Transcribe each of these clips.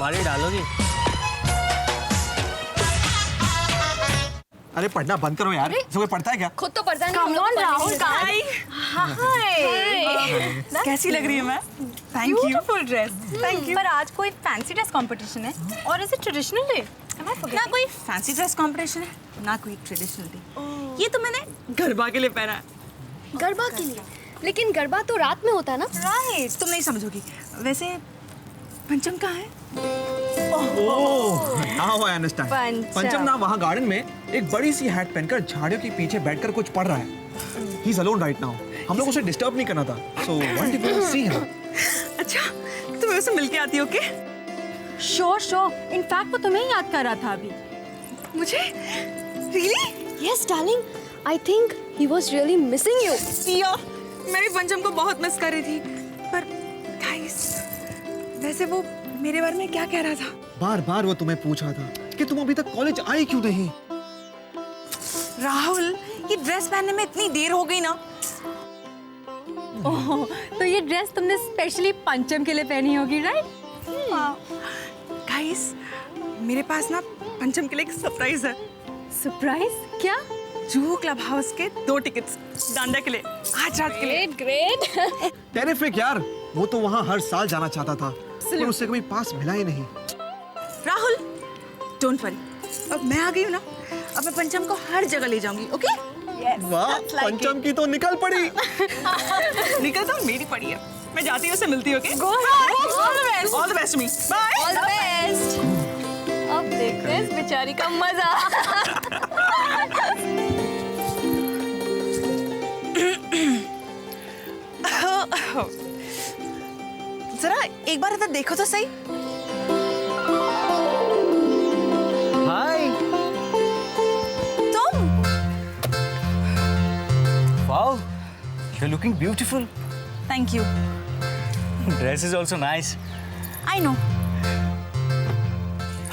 भारी डालोगी। अरे पढ़ना बंद करो यार, इसे कोई पढ़ता है क्या? खुद तो पढ़ता नहीं। Come on, राहुल, हाय कैसी लग रही हूँ मैं? Thank you. Beautiful dress. Thank you. पर आज कोई फैंसी ड्रेस कंपटीशन है और इज इट ट्रेडिशनल डे? ना कोई फैंसी ड्रेस कंपटीशन है, ना कोई ट्रेडिशनल डे। ये तो मैंने गरबा के लिए पहना है। गरबा के लिए? लेकिन गरबा तो रात में होता है ना। राइट, तुम नहीं समझोगी। वैसे पंचम कहाँ है? Now I understand. पंचम ना वहाँ गार्डन में एक बड़ी सी हैट पहनकर झाड़ियों के पीछे बैठकर कुछ पढ़ रहा है। He is alone right now. हम लोग उसे डिस्टर्ब नहीं करना था। So what do you see him? अच्छा, तुम्हें उससे मिलके आती हो क्या? श्योर श्योर, इनफैक्ट वो तुम्हें ही याद कर रहा था अभी। मुझे? Really? Yes darling, I think he was really missing you. Siya, मैं भी पंचम को बहुत मिस कर रही थी। पर गाइस, वैसे वो मेरे बारे में क्या कह रहा था? बार बार वो तुम्हें पूछ रहा था कि तुम अभी तक कॉलेज आई क्यों नहीं? राहुल, ये ड्रेस पहनने में इतनी देर हो गई ना। ओह, तो ये ड्रेस तुमने स्पेशली पंचम के लिए पहनी होगी, राइट? गाइस, मेरे पास ना पंचम के लिए एक सरप्राइज है। सरप्राइज? क्या? जुहू क्लब हाउस के 2 टिकट्स डांडा के लिए, आज रात के लिए। ग्रेट। टेरिफिक यार, वो तो वहाँ हर साल जाना चाहता था पर उससे कभी पास मिला ही नहीं। राहुल, डोंट वरी, अब मैं आ गई हूँ ना, अब मैं पंचम को हर जगह ले जाऊंगी, ओके? वाह, पंचम की तो निकल पड़ी। निकल तो मेरी पड़ी है। मैं जाती हूँ, उससे मिलती हूँ, okay? Go ahead. All the best to me. Bye. All the best. अब देखते हैं इस बेचारी का मजा। जरा एक बार इधर देखो तो सही। हाय। तुम? Wow, you are looking beautiful. Thank you. Dress is also nice. I know.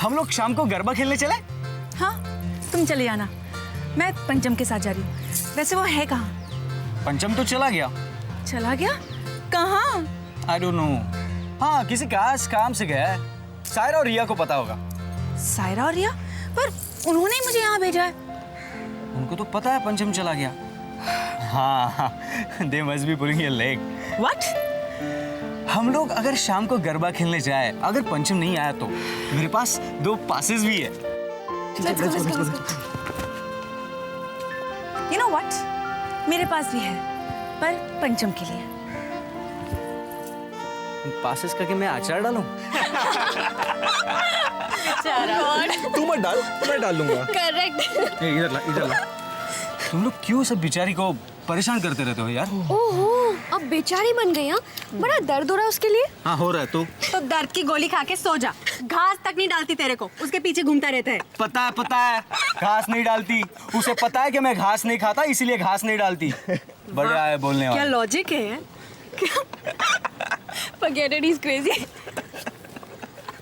हम लोग शाम को गरबा खेलने चले? हाँ, तुम चले आना, मैं पंचम के साथ जा रही हूँ। वैसे वो है कहाँ? पंचम तो चला गया। चला गया? कहाँ? I don't know. हाँ, किसी खास काम से गया है। सायरा और रिया को पता होगा। सायरा और रिया? पर उन्होंने ही मुझे यहाँ भेजा है। उनको तो पता है पंचम चला गया। हाँ, they must be pulling your leg. What? हम लोग अगर शाम को गरबा खेलने जाए, अगर पंचम नहीं आया तो मेरे पास 2 पासेस भी है। You know what? मेरे पास भी है, पर पंचम के लिए। पासेस करके मैं अचार डालूं? तू मत डाल, मैं डाल लूंगा। करेक्ट। इधर ला, इधर ला। तुम लोग क्यों सब बेचारी को परेशान करते रहते हो यार? ओहो, अब बेचारी बन गई। हाँ, बड़ा दर्द हो रहा है उसके लिए। हाँ, हो रहा है तो दर्द की गोली खा के सो जा। घास तक नहीं डालती तेरे को, उसके पीछे घूमता रहता है। पता है घास नहीं डालती। उसे पता है कि मैं घास नहीं खाता, इसीलिए घास नहीं डालती। बढ़िया है बोलने क्या वाला। लॉजिक है? Forget it, he's crazy.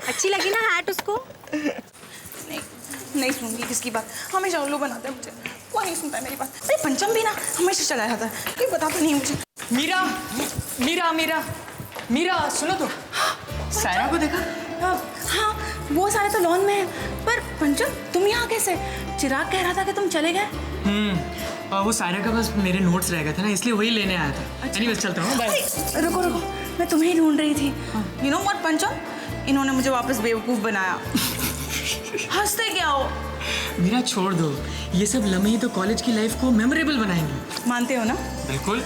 अच्छी लगी ना हैट उसको? नहीं सुनूंगी किसकी बात। हमेशा उल्लू बनाता है मुझे, कोई नहीं सुनता है मेरी बात। अरे पंचम भी ना हमेशा चला जाता है, कोई बताता नहीं मुझे। मीरा, मीरा, मीरा, मीरा, सुनो तो। सायरा को देखा? हाँ, वो सारे तो लॉन में हैं, पर पंचम तुम यहाँ कैसे? चिराग कह रहा था कि तुम चले गए। वो सायरा का बस मेरे नोट्स रह गए थे ना, इसलिए वही लेने आया था। एनीवेज चलता हूँ, बाय। रुको रुको, मैं तुम्हें ही ढूंढ रही थी। यू नो व्हाट पंचम, इन्होंने मुझे वापस बेवकूफ बनाया। हंसते क्या हो? मीरा छोड़ दो, ये सब लम्हे ही तो कॉलेज की लाइफ को मेमोरेबल बनाएंगे। मानते हो ना? बिल्कुल।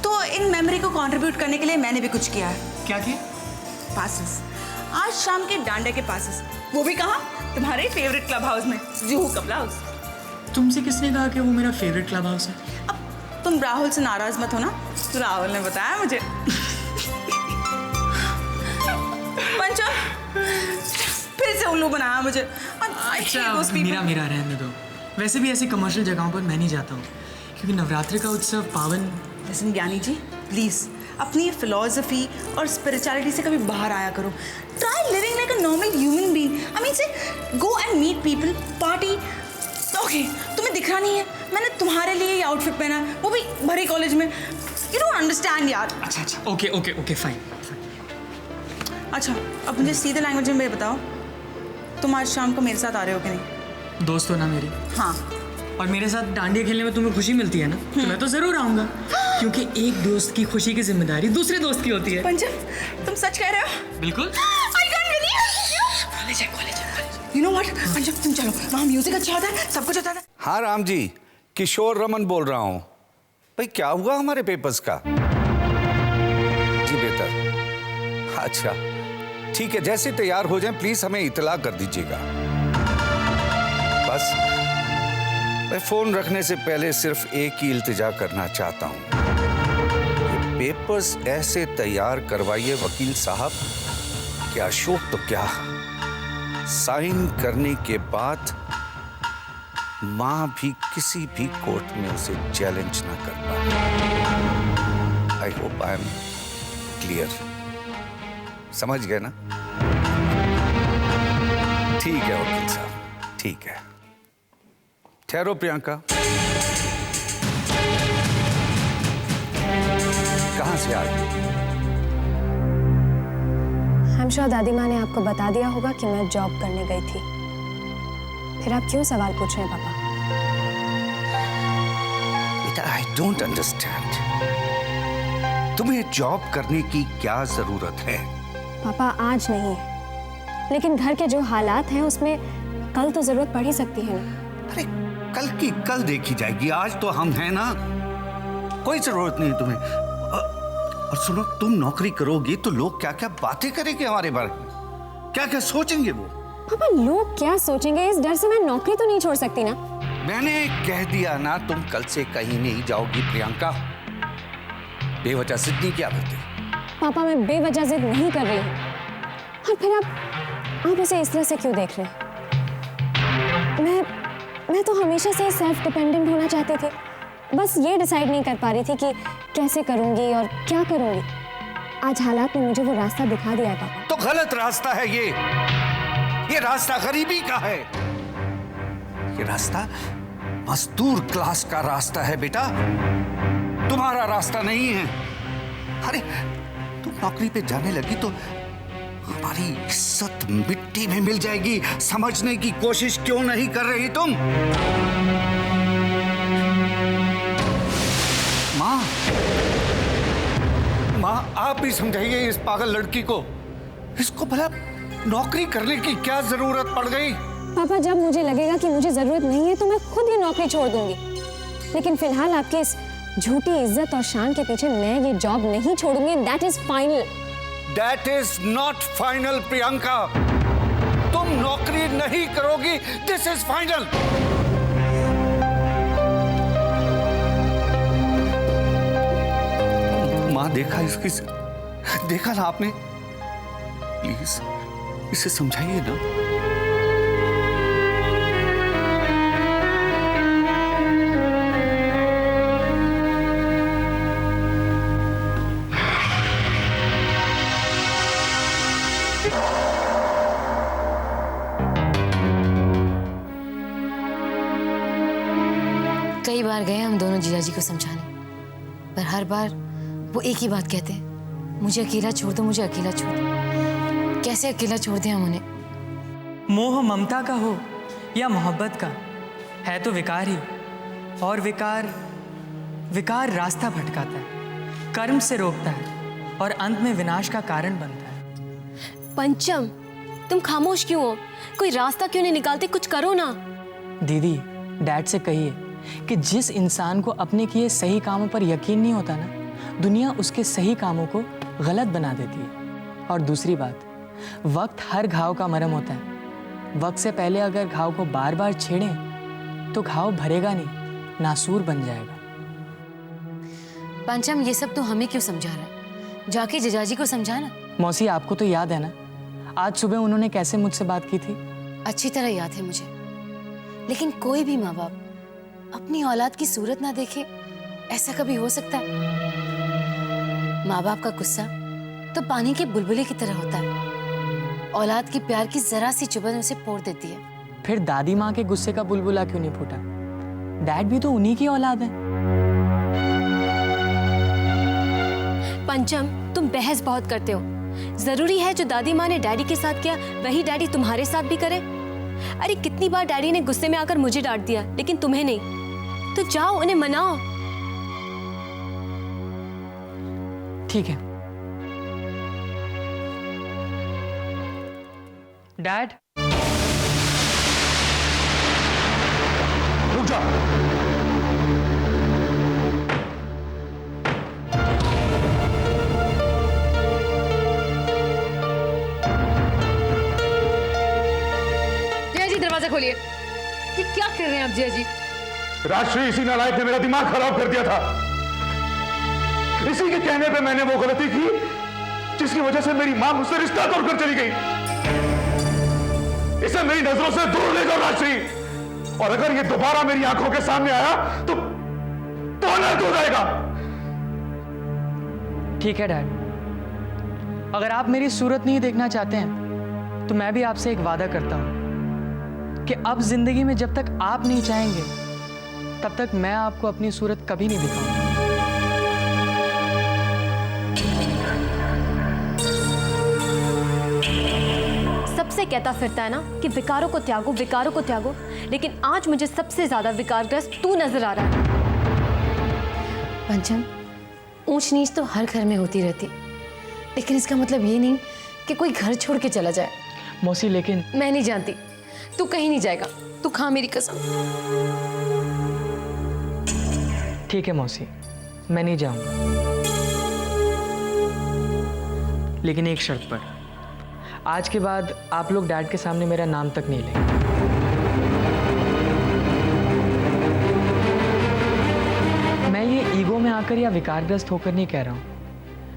तो इन मेमोरी को कंट्रीब्यूट करने के लिए मैंने भी कुछ किया है। क्या किया? पासेस, आज शाम के डांडे के पासेस, वो भी कहाँ? तुम्हारे फेवरेट क्लब हाउस में, जुहू क्लब हाउस। तुमसे किसने कहा कि वो मेरा फेवरेट क्लब हाउस है? अब तुम राहुल से नाराज मत हो ना, तो राहुल ने बताया मुझे। पंचम फिर से उल्लू बनाया मुझे। अच्छा मीरा रहने दो। वैसे भी ऐसी कमर्शियल जगहों पर मैं नहीं जाता हूँ, क्योंकि नवरात्रि का उत्सव पावन। लिसन ज्ञानी जी, प्लीज अपनी फिलॉसफी और स्पिरिचुअलिटी से कभी बाहर आया करो। Try living like a normal human being. I mean say go and meet people, party. Okay, तुम्हें दिख रहा नहीं है, मैंने तुम्हारे लिए ये आउटफिट पहना है, वो भी भरे कॉलेज में। यू डोंट अंडरस्टैंड यार। अच्छा, ओके, फाइन। अच्छा, अब मुझे सीधे लैंग्वेज में बताओ, तुम आज शाम को मेरे साथ आ रहे हो कि नहीं? दोस्त हो ना मेरी, हाँ। और मेरे साथ डांडिया खेलने में तुम्हें खुशी मिलती है ना, तो मैं तो जरूर आऊंगा, क्योंकि एक दोस्त की खुशी की जिम्मेदारी दूसरे दोस्त की होती है। पंचम, तुम सच कह रहे हो? बिल्कुल। कॉलेज है। You know what? पंचम तुम चलो, वहाँ म्यूजिक अच्छा होता है, सब कुछ होता है। हाँ राम जी, किशोर रमन बोल रहा हूँ। भाई क्या हुआ हमारे पेपर्स का? जी बेहतर। अच्छा ठीक है, जैसे तैयार हो जाएं प्लीज हमें इतला कर दीजिएगा। बस मैं फोन रखने से पहले सिर्फ एक ही इल्तिजा करना चाहता हूँ, ये पेपर्स ऐसे तैयार करवाइए वकील साहब कि अशोक तो क्या, साइन करने के बाद मां भी किसी भी कोर्ट में उसे चैलेंज ना कर पाए। I hope I am clear, समझ गए ना? ठीक है वकील साहब, ठीक है। ठहरो प्रियंका, कहां से आ गई? I'm sure दादी माँ ने आपको बता दिया होगा कि मैं जॉब करने गई थी। फिर आप क्यों सवाल पूछ रहे हैं पापा? बेटा आई डोंट अंडरस्टैंड, तुम्हें जॉब करने की क्या जरूरत है? पापा आज नहीं है, लेकिन घर के जो हालात हैं उसमें कल तो जरूरत पड़ ही सकती है ना। अरे कल की कल देखी जाएगी, आज तो हम हैं ना, कोई जरूरत नहीं तुम्हें। और सुनो, तुम नौकरी करोगी तो लोग क्या क्या बातें करेंगे हमारे बारे में, क्या क्या सोचेंगे वो? पापा लोग क्या सोचेंगे इस डर से मैं नौकरी तो नहीं छोड़ सकती ना। मैंने कह दिया ना, तुम कल से कहीं नहीं जाओगी प्रियंका। बेवजह जिद नहीं किया करते। पापा मैं बेवजह जिद नहीं कर रही हूँ, और फिर आप उसे इस तरह से क्यों देख रहे हैं? मैं तो हमेशा से सेल्फ डिपेंडेंट होना चाहती थी, बस ये डिसाइड नहीं कर पा रही थी कि कैसे करूंगी और क्या करूंगी। आज हालात ने मुझे वो रास्ता दिखा दिया है पापा। तो गलत रास्ता है ये रास्ता गरीबी का है, ये रास्ता मजदूर क्लास का रास्ता है बेटा, तुम्हारा रास्ता नहीं है। अरे तुम नौकरी पे जाने लगी तो हमारी इज्जत मिट्टी में मिल जाएगी, समझने की कोशिश क्यों नहीं कर रही तुम? माँ आप भी समझाइए इस पागल लड़की को, इसको भला नौकरी करने की क्या जरूरत पड़ गई? पापा जब मुझे लगेगा कि मुझे जरूरत नहीं है तो मैं खुद ही नौकरी छोड़ दूंगी, लेकिन फिलहाल आपके इस झूठी इज्जत और शान के पीछे मैं ये जॉब नहीं छोड़ूंगी। That is final. That is not final Priyanka, तुम नौकरी नहीं करोगी, दिस इज फाइनल। माँ देखा इसकी, देखा ना आपने, प्लीज इसे समझाइए ना। कई बार गए हम दोनों जीजाजी को समझाने, पर हर बार वो एक ही बात कहते हैं, मुझे अकेला छोड़ दो, मुझे अकेला छोड़ दो। कैसे अकेला छोड़ दें हम उन्हें? मोह ममता का हो या मोहब्बत का, है तो विकार ही, और विकार रास्ता भटकाता है, कर्म से रोकता है और अंत में विनाश का कारण बनता है। पंचम तुम खामोश क्यों हो? कोई रास्ता क्यों नहीं निकालते? कुछ करो ना। दीदी डैड से कहिए कि जिस इंसान को अपने किए सही कामों पर यकीन नहीं होता ना, दुनिया उसके सही कामों को गलत बना देती है। और दूसरी बात, वक्त हर घाव का मरहम होता है। वक्त से पहले अगर घाव को बार बार छेड़ें तो घाव भरेगा नहीं, नासूर बन जाएगा। पंचम ये सब तो हमें क्यों समझा रहा है? जाके जीजाजी को समझाना। मौसी आपको तो याद है ना, आज सुबह उन्होंने कैसे मुझसे बात की थी? अच्छी तरह याद है मुझे, लेकिन कोई भी माँ बाप अपनी औलाद की सूरत ना देखे, ऐसा कभी हो सकता है? माँ बाप का गुस्सा तो पानी के बुलबुले की तरह होता है, औलाद की प्यार की जरा सी चुभन उसे फोड़ देती है। फिर दादी माँ के गुस्से का बुलबुला क्यों नहीं फूटा? डैड भी तो उन्हीं की औलाद है। पंचम तुम बहस बहुत करते हो, जरूरी है जो दादी माँ ने डैडी के साथ किया वही डैडी तुम्हारे साथ भी करे? अरे कितनी बार डैडी ने गुस्से में आकर मुझे डांट दिया, लेकिन तुम्हें नहीं। तो जाओ उन्हें मनाओ। ठीक है। डैड, रुक जा। जया जी दरवाजा खोलिए। ये क्या कर रहे हैं आप जया जी? राजश्री, इसी नालायक ने मेरा दिमाग खराब कर दिया था। इसी के कहने पे मैंने वो गलती की जिसकी वजह से मेरी मां मुझसे रिश्ता तोड़कर चली गई। इसे मेरी नजरों से दूर ले जाओ राजश्री, और अगर ये दोबारा मेरी आंखों के सामने आया तो अनर्थ हो जाएगा। ठीक है डैड, अगर आप मेरी सूरत नहीं देखना चाहते हैं तो मैं भी आपसे एक वादा करता हूं कि अब जिंदगी में जब तक आप नहीं चाहेंगे तब तक मैं आपको अपनी सूरत कभी नहीं दिखाऊंगा। सबसे कहता फिरता है ना कि विकारों को त्यागो, विकारों को त्यागो, लेकिन आज मुझे सबसे ज्यादा विकारग्रस्त तू नजर आ रहा है। पंचम, ऊंच नीच तो हर घर में होती रहती, लेकिन इसका मतलब ये नहीं कि कोई घर छोड़ के चला जाए। मौसी लेकिन मैं नहीं जानती, तू कहीं नहीं जाएगा, तू खा मेरी कसम। ठीक है मौसी, मैं नहीं जाऊंगा, लेकिन एक शर्त पर। आज के बाद आप लोग डैड के सामने मेरा नाम तक नहीं लेंगे। मैं ये ईगो में आकर या विकारग्रस्त होकर नहीं कह रहा हूं,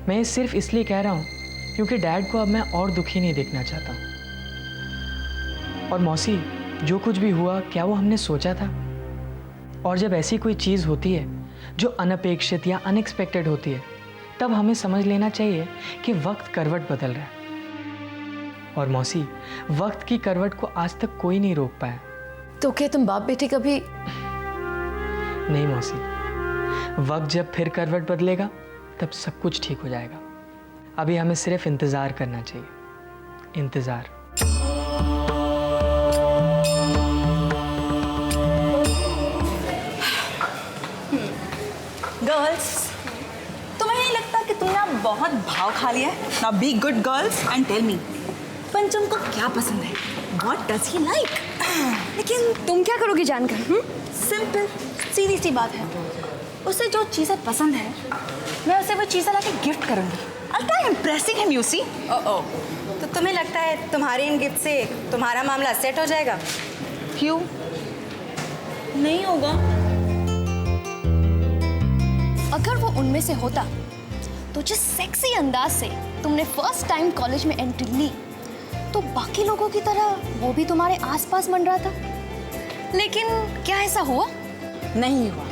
मैं ये सिर्फ इसलिए कह रहा हूं क्योंकि डैड को अब मैं और दुखी नहीं देखना चाहता हूं। और मौसी, जो कुछ भी हुआ क्या वो हमने सोचा था? और जब ऐसी कोई चीज़ होती है जो अनअपेक्षित या अनएक्सपेक्टेड होती है तब हमें समझ लेना चाहिए कि वक्त करवट बदल रहा है। और मौसी, वक्त की करवट को आज तक कोई नहीं रोक पाया। तो क्या तुम बाप बेटे कभी? नहीं मौसी, वक्त जब फिर करवट बदलेगा तब सब कुछ ठीक हो जाएगा। अभी हमें सिर्फ इंतज़ार करना चाहिए, इंतज़ार। गर्ल्स, तुम्हें नहीं लगता कि तुमने अब बहुत भाव खा लिया है? Now be good girls and tell me, Pancham को क्या पसंद है? What does he like? लेकिन तुम क्या करोगी जानकर? सिंपल, सीधी सी बात है। उसे जो चीज़ें पसंद है मैं उसे वो चीज़ें लाके गिफ्ट करूंगी। I'll try impressing him, you see? तो तुम्हें लगता है तुम्हारे इन गिफ्ट से तुम्हारा मामला सेट हो जाएगा? क्यों नहीं होगा? अगर वो उनमें से होता तो जिस सेक्सी अंदाज से तुमने फर्स्ट टाइम कॉलेज में एंट्री ली तो बाकी लोगों की तरह वो भी तुम्हारे आसपास मंडरा था। लेकिन क्या ऐसा हुआ? नहीं हुआ,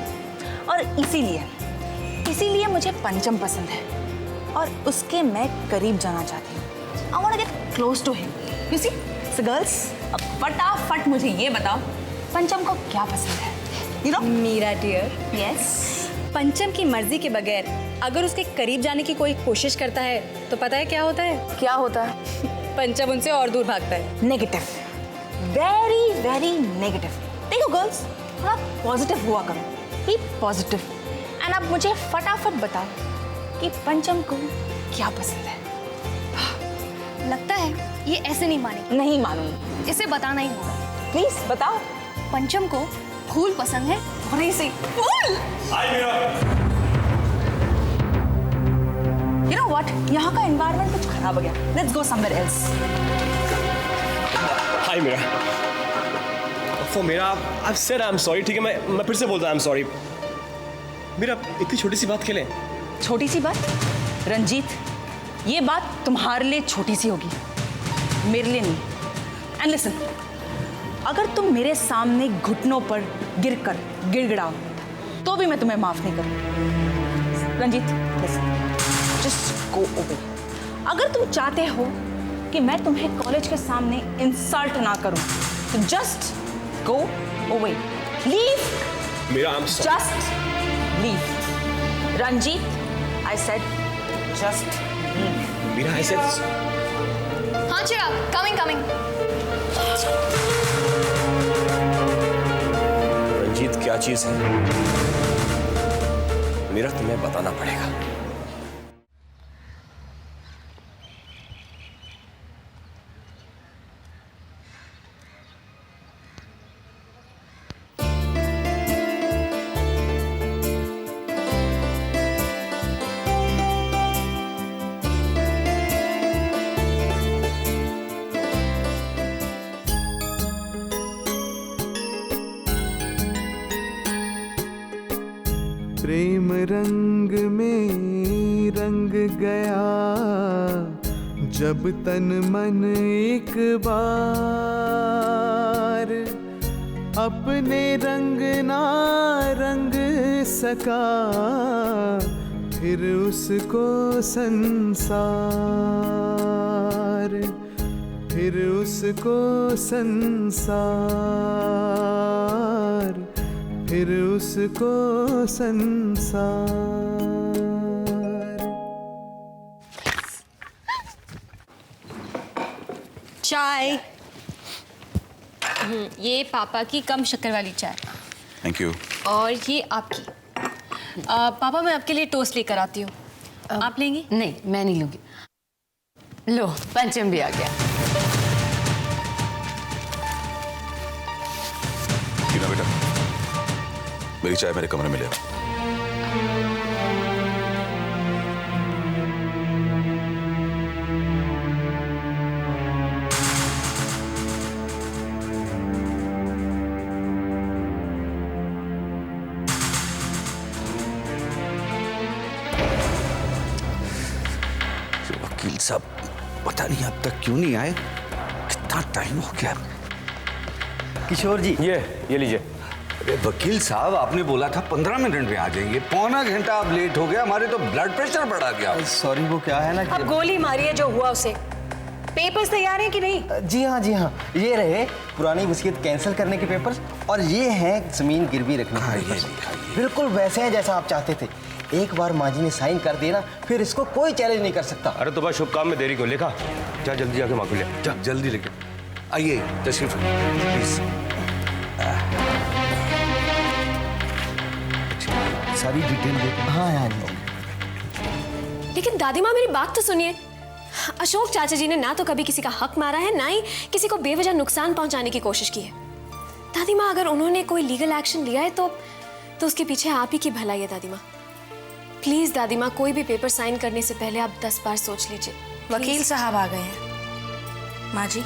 और इसीलिए मुझे पंचम पसंद है और उसके मैं करीब जाना चाहती हूँ। I want to get close to him. You see? So girls, अब फटाफट मुझे ये बताओ, पंचम को क्या पसंद है? You know? Meera dear, Yes. Pancham की मर्जी के बगैर अगर उसके करीब जाने की कोई कोशिश करता है तो पता है क्या होता है? क्या होता है? पंचम उनसे और दूर भागता है। Negative, very very negative. देखो गर्ल्स, थोड़ा पॉजिटिव हुआ करो, बी पॉजिटिव। एंड अब मुझे फटाफट बताओ कि पंचम को क्या पसंद है? लगता है ये ऐसे नहीं मानेगी। नहीं मानूंगी, इसे बताना ही होगा। प्लीज बताओ। पंचम को फूल पसंद है। थोड़ी सी फूल। You know what? यहाँ का एनवायरनमेंट कुछ खराब हो गया। Let's go somewhere else. Hi Meera. For Meera, I've said I'm sorry, ठीक है, मैं फिर से बोलता हूँ I'm sorry। मीरा, इतनी छोटी सी बात खेलें? छोटी सी बात? रंजीत, ये बात तुम्हारे लिए छोटी सी होगी, मेरे लिए नहीं। एंड लिसन, अगर तुम मेरे सामने घुटनों पर गिरकर गिड़गिड़ाओ तो भी मैं तुम्हें माफ नहीं करूंगी। Ranjeet, listen, just go away. अगर तुम चाहते हो कि मैं तुम्हें कॉलेज के सामने इंसल्ट ना करूं तो just go away, leave. Meera, I'm sorry। Just leave. Ranjeet, I said just leave। Meera ऐसे हाँ चिराग, कमिंग कमिंग। रंजीत क्या चीज है मीरा, तुम्हें बताना पड़ेगा। प्रेम रंग में रंग गया जब तन मन एक बार, अपने रंग ना रंग सका फिर उसको संसार, फिर उसको संसार, फिर उसको संसार। चाय। ये पापा की कम शक्कर वाली चाय। Thank you. और ये आपकी। पापा मैं आपके लिए टोस्ट लेकर आती हूँ, आप लेंगी? नहीं, मैं नहीं लूंगी। लो, पंचम भी आ गया। बेटा, मेरी चाय मेरे कमरे में ले आओ। वकील साहब पता नहीं अब तक क्यों नहीं आए, कितना टाइम हो गया। किशोर जी, ये लीजिए। अरे वकील साहब, आपने बोला था 15 मिनट में आ जाएंगे, पौना घंटा आप लेट हो गया, हमारे तो ब्लड प्रेशर बढ़ा गया। सॉरी, वो क्या है ना अब गोली मारी है जो हुआ उसे। पेपर्स तैयार हैं कि नहीं? जी हाँ, ये रहे पुरानी वसीयत कैंसिल करने के पेपर्स, और ये हैं जमीन गिरवी रखने के पेपर्स। बिल्कुल वैसे हैं जैसा आप चाहते थे। एक बार माँ जी ने साइन कर दिया ना, फिर इसको कोई चैलेंज नहीं कर सकता। अरे तो बस शुभ काम में देरी को लेखा, जा जल्दी जाके माँ को ले जा, जल्दी लेके आइए, तशरीफ प्लीज। सारी डिटेल दे। हाँ यार। लेकिन दादी माँ मेरी बात तो सुनिए। अशोक चाचा जी ने ना तो कभी किसी का हक मारा है, ना ही किसी को बेवजह नुकसान पहुंचाने की कोशिश की है। दादी माँ, अगर उन्होंने कोई लीगल एक्शन लिया है तो उसके पीछे आप ही की भलाई है दादी माँ। प्लीज दादी माँ, कोई भी पेपर साइन करने से पहले आप 10 बार सोच लीजिए। वकील साहब आ गए हैं। माँ जी,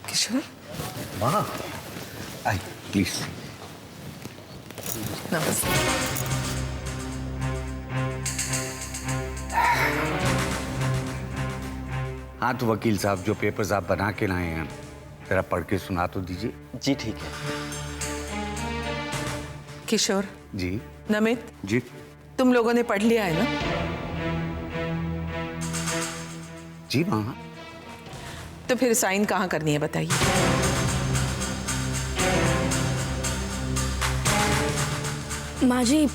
किशोर। माँ आई प्लीज। नमस्ते। हाँ तो वकील साहब, जो पेपर्स आप बना के लाए हैं जरा पढ़ के सुना तो दीजिए। जी ठीक है। किशोर जी। नमित जी। तुम लोगों ने पढ़ लिया है ना? जी माँ। तो फिर साइन कहाँ करनी है बताइए। माँ जी,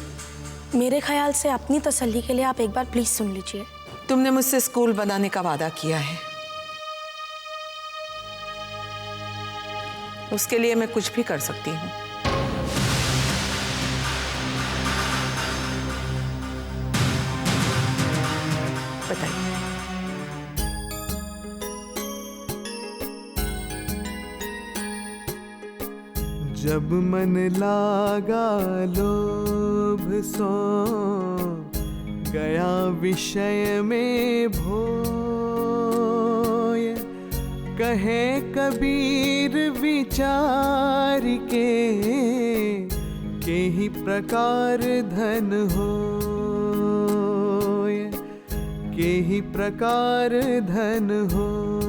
मेरे ख्याल से अपनी तसल्ली के लिए आप एक बार प्लीज सुन लीजिए। तुमने मुझसे स्कूल बनाने का वादा किया है, उसके लिए मैं कुछ भी कर सकती हूँ। बताइए। जब मन लागा लोभ सो गया विषय में भोय, कहे कबीर विचार के ही प्रकार धन होय, के ही प्रकार धन होय।